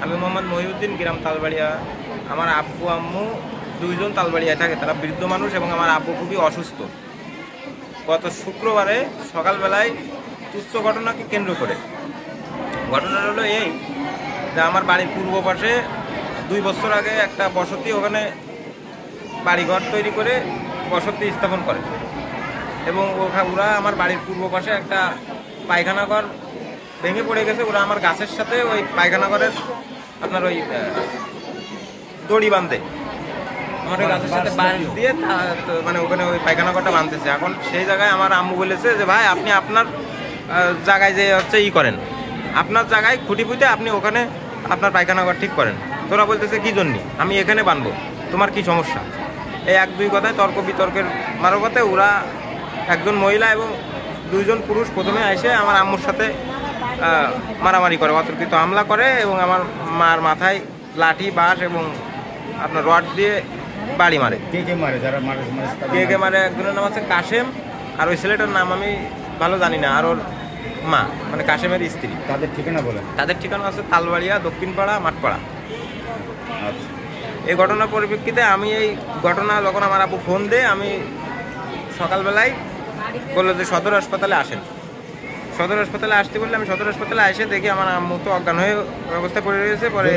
আমি মোহাম্মদ মহিউদ্দিন, গ্রাম তালবাড়িয়া। আমার আব্বু আম্মু দুইজন তালবাড়িয়ায় থাকে, তারা বৃদ্ধ মানুষ এবং আমার আব্বু খুবই অসুস্থ। গত শুক্রবারে সকালবেলায় তুচ্ছ ঘটনাকে কেন্দ্র করে ঘটনাটা হলো এই যে আমার বাড়ির পূর্ব পাশে 2 বছর আগে একটা বসতি, ওখানে বাড়িঘর তৈরি করে বসতি স্থাপন করে এবং ওরা আমার বাড়ির পূর্ব পাশে একটা পায়খানা ঘর ভেঙে পড়ে গেছে। ওরা আমার গাছের সাথে ওই পায়খানা ঘরের আপনার ওই দড়ি বাঁধে, আমার ওই গাছের সাথে বাঁশ দিয়ে মানে ওখানে ওই পায়খানা ঘরটা বাঁধতেছে। এখন সেই জায়গায় আমার আম্মু বলেছে যে ভাই আপনি আপনার জায়গায় যে হচ্ছে করেন, আপনার জায়গায় খুঁটি পুঁতে আপনি ওখানে আপনার পায়খানা ঘর ঠিক করেন। তোরা বলতেছে কী জন্যে আমি এখানে বাঁধবো, তোমার কি সমস্যা? এই 1-2 কথায় তর্ক বিতর্কের মারফতে ওরা একজন মহিলা এবং 2 জন পুরুষ প্রথমে এসে আমার আম্মুর সাথে মারামারি করে, অতর্কিত হামলা করে এবং আমার মার মাথায় লাঠি, বাঁশ এবং আপনার রড দিয়ে বাড়ি মারে। কে মারে? যারা মারে কে মারে? একজনের নাম আছে কাশেম, আর ওই ছেলেটার নাম আমি ভালো জানি না, আর ওর মা মানে কাশেমের স্ত্রী। তাদের ঠিকানা বলেন? তাদের ঠিকানা আছে তালবাড়িয়া, দক্ষিণপাড়া, মাঠপাড়া। আচ্ছা, এই ঘটনার পরিপ্রেক্ষিতে আমি এই ঘটনা যখন আমার আব্বু ফোন দেয়, আমি সকালবেলায় বললো যে সদর হাসপাতালে আসেন। সদর হাসপাতালে আসতে বললে আমি সদর হাসপাতালে এসে দেখি আমার আম্মু তো অজ্ঞান হয়ে অবস্থায় পড়ে রয়েছে। পরে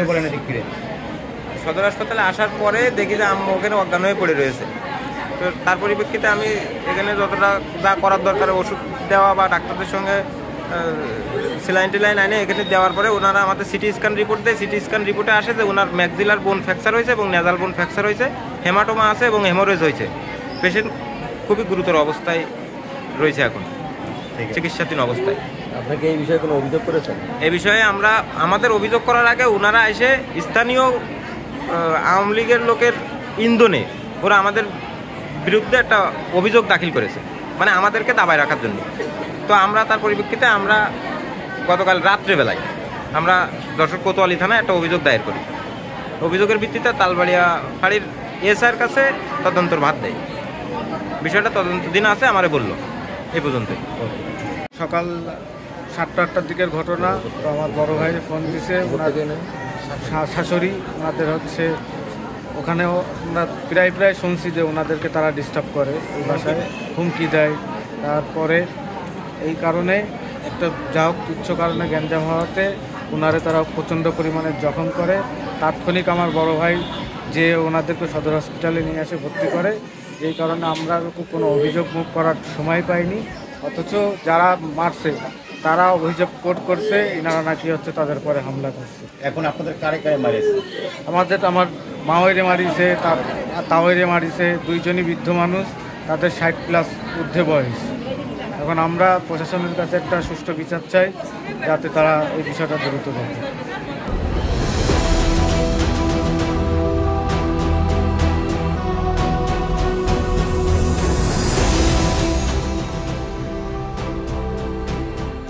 সদর হাসপাতালে আসার পরে দেখি যে আম্মু ওখানে অজ্ঞান হয়ে পড়ে রয়েছে। তো তার পরিপ্রেক্ষিতে আমি এখানে যতটা যা করার দরকার ওষুধ দেওয়া বা ডাক্তারদের সঙ্গে সেলাইন টেলাইন আনে এখানে দেওয়ার পরে ওনারা আমাদের সিটি স্ক্যান রিপোর্ট দেয়। সিটি স্ক্যান রিপোর্টে আসে যে ওনার ম্যাক্সিলার বোন ফ্র্যাকচার হয়েছে এবং নেজাল বোন ফ্র্যাকচার হয়েছে, হেমাটোমা আছে এবং হেমোরেজ হয়েছে। পেশেন্ট খুবই গুরুতর অবস্থায় রয়েছে, এখন চিকিৎসাধীন অবস্থায়। আপনাকে এই বিষয়ে কোনো অভিযোগ করেছেন? এই বিষয়ে আমরা আমাদের অভিযোগ করার আগে ওনারা এসে স্থানীয় আওয়ামী লীগের লোকের ইন্ধনে ওরা আমাদের বিরুদ্ধে একটা অভিযোগ দাখিল করেছে, মানে আমাদেরকে দাবায় রাখার জন্য। তো আমরা তার পরিপ্রেক্ষিতে আমরা গতকাল রাত্রেবেলায় আমরা যশোর কোতোয়ালি থানায় একটা অভিযোগ দায়ের করি। অভিযোগের ভিত্তিতে তালবাড়িয়া ফাঁড়ির এসআইয়ের কাছে তদন্তর ভার দেয়। বিষয়টা তদন্তাধীন আছে আমারে বললো এই পর্যন্তই। সকাল 7টা-8টার দিকের ঘটনা। তো আমার বড় ভাই ফোন দিছে, শাশুড়ি ওনাদের হচ্ছে ওখানেও আমরা প্রায় শুনছি যে ওনাদেরকে তারা ডিস্টার্ব করে, এই বাসায় হুমকি দেয়। তারপরে এই কারণে একটা যা হোক তুচ্ছ কারণে গ্যাঞ্জাম হওয়াতে ওনারে তারা প্রচণ্ড পরিমাণে জখম করে। তাৎক্ষণিক আমার বড় ভাই যে ওনাদেরকে সদর হসপিটালে নিয়ে আসে ভর্তি করে। এই কারণে আমরা কোনো অভিযোগ মুখ করার সময় পাইনি, অথচ যারা মারছে তারা অভিযোগ কোর্ট করছে এনারা নাকি হচ্ছে তাদের পরে হামলা করছে। এখন আপনাদের কারে মারিয়েছে? আমার মাওয়াইরে মারিছে, তাওয়াইরে মারিছে, 2 জনই বৃদ্ধ মানুষ, তাদের 60+ ঊর্ধ্বে বয়স। এখন আমরা প্রশাসনের কাছে একটা সুষ্ঠু বিচার চাই, যাতে তারা এই বিষয়টা দ্রুত দেখে।